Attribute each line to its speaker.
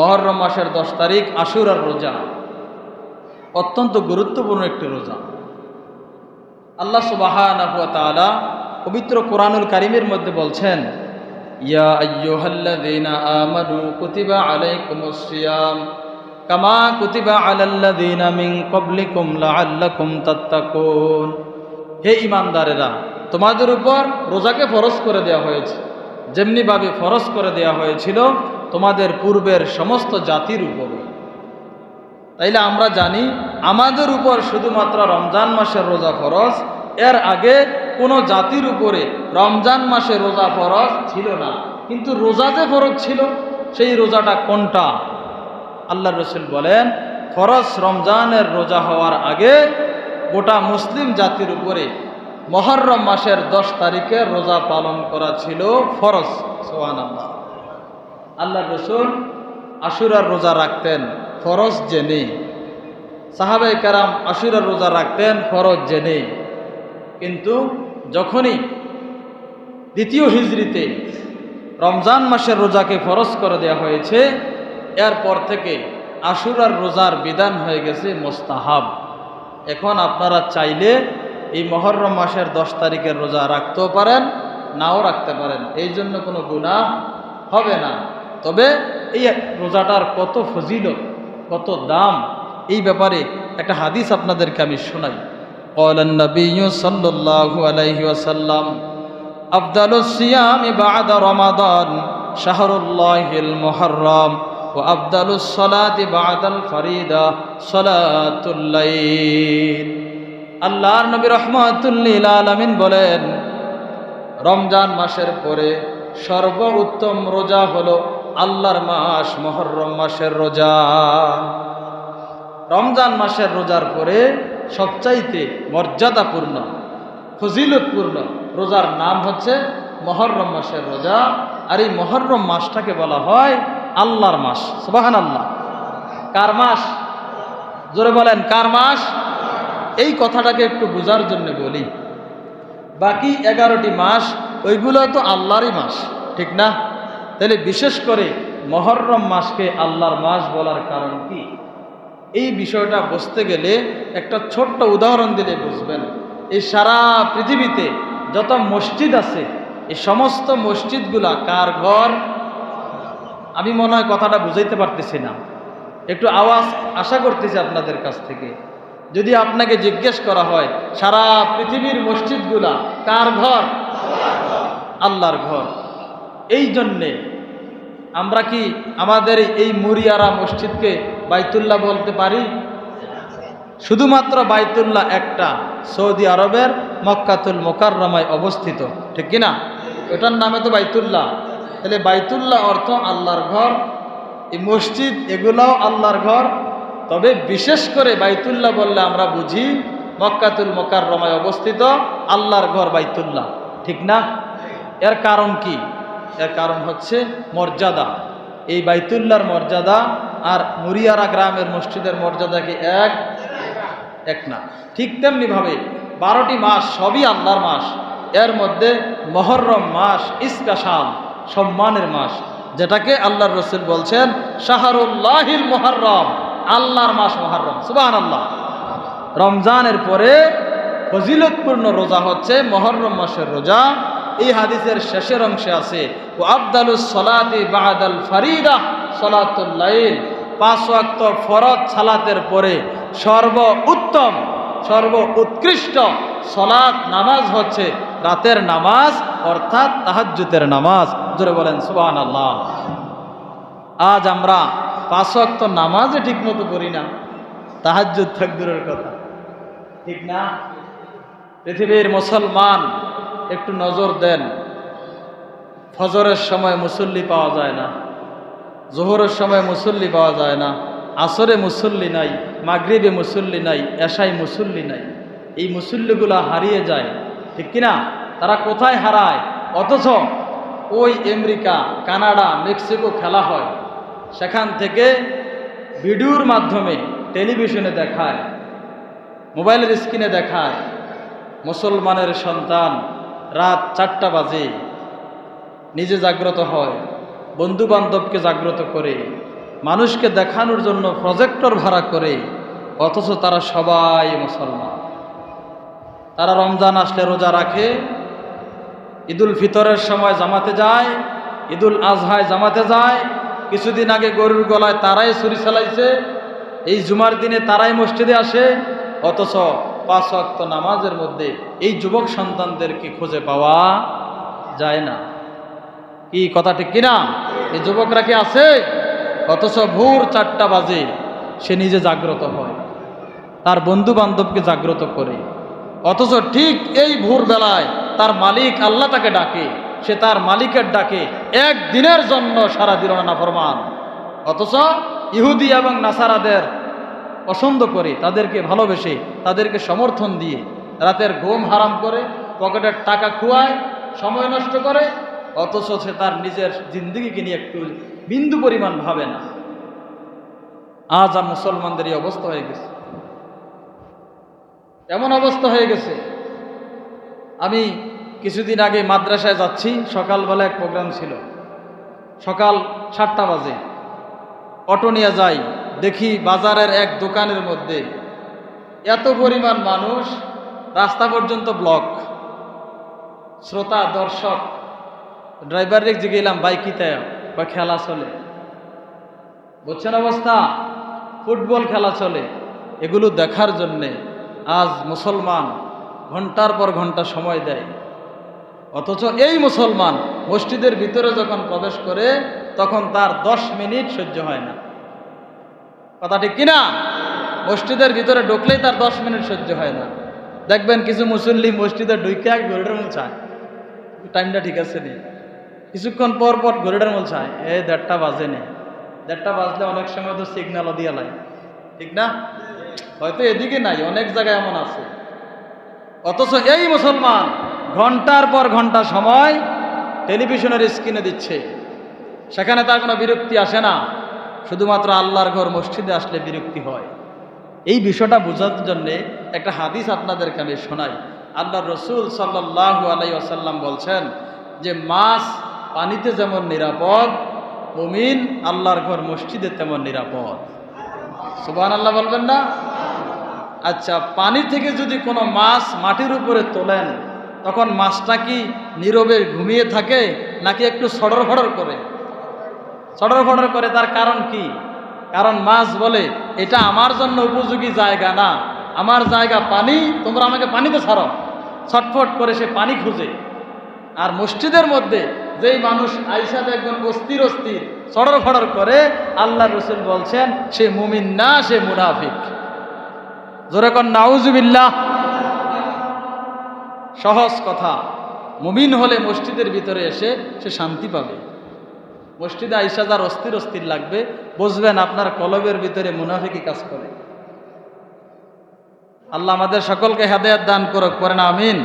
Speaker 1: মুহররম মাসের 10 তারিখ আশুরার রোজা অত্যন্ত গুরুত্বপূর্ণ একটি রোজা। আল্লাহ সুবহানাহু ওয়া তাআলা পবিত্র কোরআনুল কারীমের মধ্যে বলছেন, ইয়া আইয়ুহাল্লাযীনা আমানু কুতিবা আলাইকুমুস সিয়াম কামা কুতিবা আলাল্লাযীনা মিন ক্বাবলিকুম লাআল্লাকুম তাত্তাকুন। হে ঈমানদারেরা, তোমাদের উপর রোজাকে ফরজ করে দেওয়া হয়েছে যেমনিভাবে ফরজ করে দেওয়া হয়েছিল তোমাদের পূর্বের সমস্ত জাতির উপরে। তাইলে আমরা জানি আমাদের উপর শুধুমাত্র রমজান মাসের রোজা ফরজ, এর আগে কোনো জাতির উপরে রমজান মাসে রোজা ফরজ ছিল না। কিন্তু রোজা যে ফরজ ছিল, সেই রোজাটা কোনটা? আল্লাহর রাসূল বলেন, ফরজ রমজানের রোজা হওয়ার আগে গোটা মুসলিম জাতির উপরে মুহররম মাসের 10 তারিখে রোজা পালন করা ছিল ফরজ। সুবহানাল্লাহ। আল্লাহর রাসূল আশুরার রোজা রাখতেন ফরজ জেনে, সাহাবায়ে কেরাম আশুরার রোজা রাখতেন ফরজ জেনে। কিন্তু যখনই দ্বিতীয় হিজরিতে রমজান মাসের রোজাকে ফরজ করে দেওয়া হয়েছে, এরপর থেকে আশুরার রোজার বিধান হয়ে গেছে মুস্তাহাব। এখন আপনারা চাইলে এই মুহররম মাসের 10 তারিখের রোজা রাখতেও পারেন, নাও রাখতে পারেন, এই জন্য কোনো গুনাহ হবে না। তবে এই রোজাটার কত ফজিলত, কত দাম, এই ব্যাপারে একটা হাদিস আপনাদেরকে আমি শোনাই। ক্বালান নবিয়্যু সাল্লাল্লাহু আলাইহি ওয়াসাল্লাম, আফদালুস সিয়ামি বা'দা রমাদান শাহরুল্লাহিল মুহররম ওয়া আফদালুস সালাতি বা'দাল ফরিদা সালাতুল লাইল। আল্লাহর নবী রাহমাতুল লিল আলামিন বলেন, রমজান মাসের পরে সর্বোত্তম রোজা হলো আল্লাহর মাস মুহররম মাসের রোজা। রমজান মাসের রোজার পরে সবচাইতে মর্যাদাপূর্ণ, ফজিলতপূর্ণ রোজার নাম হচ্ছে মুহররম মাসের রোজা। আর এই মুহররম মাসটাকে বলা হয় আল্লাহর মাস। সুবহানাল্লাহ। কার মাস? জোরে বলেন, কার মাস? এই কথাটাকে একটু বোঝার জন্য বলি, বাকি 11টি মাস ওইগুলো তো আল্লাহরই মাস, ঠিক না? তাহলে বিশেষ করে মুহররম মাসকে আল্লাহর মাস বলার কারণ কি? এই বিষয়টা বুঝতে গেলে একটা ছোট্ট উদাহরণ দিলে বুঝবেন। এই সারা পৃথিবীতে যত মসজিদ আছে, এই সমস্ত মসজিদগুলা কার ঘর? আমি মনে হয় কথাটা বুঝাইতে পারতেছি না, একটু আওয়াজ আশা করতেছি আপনাদের কাছ থেকে। যদি আপনাকে জিজ্ঞেস করা হয় সারা পৃথিবীর মসজিদগুলা কার ঘর? আল্লাহর ঘর। এই জন্যে আমরা কি আমাদের এই মুরিয়ারা মসজিদকে বাইতুল্লাহ বলতে পারি? শুধুমাত্র বাইতুল্লাহ একটা সৌদি আরবের মক্কাতুল মুকাররমায় অবস্থিত, ঠিক কিনা? ওটার নামে তো বাইতুল্লাহ। তাহলে বাইতুল্লাহ অর্থ আল্লাহর ঘর, এই মসজিদ এগুলাও আল্লাহর ঘর। তবে বিশেষ করে বাইতুল্লাহ বললে আমরা বুঝি মক্কাতুল মুকাররমায় অবস্থিত আল্লাহর ঘর বাইতুল্লাহ, ঠিক না? এর কারণ কি? এর কারণ হচ্ছে মর্যাদা। এই বাইতুল্লাহর মর্যাদা আর মুরিয়ারা গ্রামের মসজিদের মর্যাদা কি এক না? ঠিক তেমনিভাবে 12টি মাস সবই আল্লাহর মাস। এর মধ্যে মুহররম মাস স্পেশাল, সম্মানের মাস, যেটাকে আল্লাহর রাসূল বলছেন শাহরুল্লাহিল মুহররম, আল্লাহর মাস মুহররম। সুবহানাল্লাহ। রমজানের পরে ফজিলতপূর্ণ রোজা হচ্ছে মুহররম মাসের রোজা। এই হাদিসের শেষের অংশে আছে, ও আফদালুস সালাতি বা'দাল ফরিদা সালাতুল লাইল। 5 ওয়াক্ত ফরজ সালাতের পরে সর্বোত্তম, সর্বোৎকৃষ্ট সালাত নামাজ হচ্ছে রাতের নামাজ, অর্থাৎ তাহাজ্জুদের নামাজ। জোরে বলেন সুবহানাল্লাহ। আজ আমরা 5 ওয়াক্ত নামাজে ঠিকমতো পড়ি না, তাহাজ্জুদ থাক দূরের কথা, ঠিক না? পৃথিবীর মুসলমান একটু নজর দেন, ফজরের সময় মুসল্লি পাওয়া যায় না, জোহরের সময় মুসল্লি পাওয়া যায় না, আসরে মুসল্লি নাই, মাগরিবে মুসল্লি নাই, এশায় মুসল্লি নাই। এই মুসল্লিগুলা হারিয়ে যায়, ঠিক কিনা? তারা কোথায় হারায়? অথচ ওই আমেরিকা, কানাডা, মেক্সিকো খেলা হয়, সেখান থেকে ভিডিওর মাধ্যমে টেলিভিশনে দেখায়, মোবাইলের স্ক্রিনে দেখায় মুসলমানের সন্তান রাত 4টা বাজে নিজে জাগ্রত হয়, বন্ধু বান্ধবকে জাগ্রত করে মানুষকে দেখানোর জন্য প্রজেক্টর ভাড়া করে, অথচ তারা সবাই মুসলমান। তারা রমজান আসলে রোজা রাখে, ঈদুল ফিতরের সময় জামাতে যায়, ঈদুল আজহায় জামাতে যায়, কিছুদিন আগে গরুর গলায় তারাই ছুরি চালাইছে, এই জুমার দিনে তারাই মসজিদে আসে, অথচ 5 ওয়াক্ত নামাজের মধ্যে এই যুবক সন্তানদেরকে খুঁজে পাওয়া যায় না। কি কথা ঠিক কিনা? এই যুবকরা কি আছে? অথচ ভোর 4টা বাজে সে নিজে জাগ্রত হয়, তার বন্ধু বান্ধবকে জাগ্রত করে, অথচ ঠিক এই ভোর বেলায় তার মালিক আল্লাহ তাকে ডাকে, সে তার মালিকের ডাকে একদিনের জন্য সারা দিল না নাফরমান। অথচ ইহুদি এবং নাসারাদের পছন্দ করে, তাদেরকে ভালোবেসে, তাদেরকে সমর্থন দিয়ে রাতের ঘুম হারাম করে, পকেটের টাকা খুয়ায়, সময় নষ্ট করে, অথচ সে তার নিজের জিন্দগিকে নিয়ে একটু বিন্দু পরিমাণ ভাবে না। আজ মুসলমানদের এই অবস্থা হয়ে গেছে, এমন অবস্থা হয়ে গেছে। আমি কিছুদিন আগে মাদ্রাসায় যাচ্ছি, সকালবেলা এক প্রোগ্রাম ছিল, সকাল 7টা বাজে অটো নিয়ে যাই, দেখি বাজারের এক দোকানের মধ্যে এত পরিমাণ মানুষ, রাস্তা পর্যন্ত ব্লক, শ্রোতা দর্শক। ড্রাইভারে জিগেলাম বাইকিতে বা খেলা চলে, বুঝছেন অবস্থা, ফুটবল খেলা চলে। এগুলো দেখার জন্যে আজ মুসলমান ঘন্টার পর ঘন্টা সময় দেয়, অথচ এই মুসলমান মসজিদের ভিতরে যখন প্রবেশ করে তখন তার 10 মিনিট সহ্য হয় না। কথা ঠিক কিনা? মসজিদের ভিতরে ঢুকলেই তার 10 মিনিট সহ্য হয় না। দেখবেন কিছু মুসল্লি মসজিদে ঢুকে ঘড়িটার মূল চায়, টাইমটা ঠিক আছে নি, কিছুক্ষণ পর পর ঘড়িটার মূল চায়, 1:30 বাজে নেই। 1:30 বাজলে অনেক সময় তো সিগন্যালও দিয়ে লাই, ঠিক না? হয়তো এদিকে নাই, অনেক জায়গায় এমন আছে। অথচ এই মুসলমান ঘন্টার পর ঘন্টা সময় টেলিভিশনের স্ক্রিনে দিচ্ছে, সেখানে তার কোনো বিরক্তি আসে না, শুধুমাত্র আল্লাহর ঘর মসজিদে আসলে বিরক্তি হয়। এই বিষয়টা বোঝার জন্যে একটা হাদিস আপনাদেরকে আমি শোনাই। আল্লাহর রসুল সাল্লাল্লাহু আলাইহি ওয়াসাল্লাম বলছেন যে মাছ পানিতে যেমন নিরাপদ, মুমিন আল্লাহর ঘর মসজিদে তেমন নিরাপদ। সুবহানাল্লাহ বলবেন না? আচ্ছা, পানি থেকে যদি কোনো মাছ মাটির উপরে তোলেন, তখন মাছটা কি নীরবে ঘুমিয়ে থাকে নাকি একটু সড়র ফড়র করে? সড়র ফড়র করে। তার কারণ কি? কারণ মাছ বলে এটা আমার জন্য উপযোগী জায়গা না, আমার জায়গা পানি, তোমরা আমাকে পানিতে ছাড়ো। ছটফট করে সে পানি খুঁজে। আর মসজিদের মধ্যে যেই মানুষ আইসা দেখবেন অস্থির অস্থির সড়র ফড়র করে, আল্লাহ রসুল বলছেন সে মুমিন না, সে মুনাফিক। জোরে কোন নাউজুবিল্লাহ। সহজ কথা, মুমিন হলে মসজিদের ভিতরে এসে সে শান্তি পাবে। মসজিদে আইসা যার অস্থির অস্থির লাগবে, বুঝবেন আপনার কলবের ভিতরে মুনাফিকি কাজ করে। আল্লাহ আমাদের সকলকে হেদায়েত দান করুক, করেন আমিন।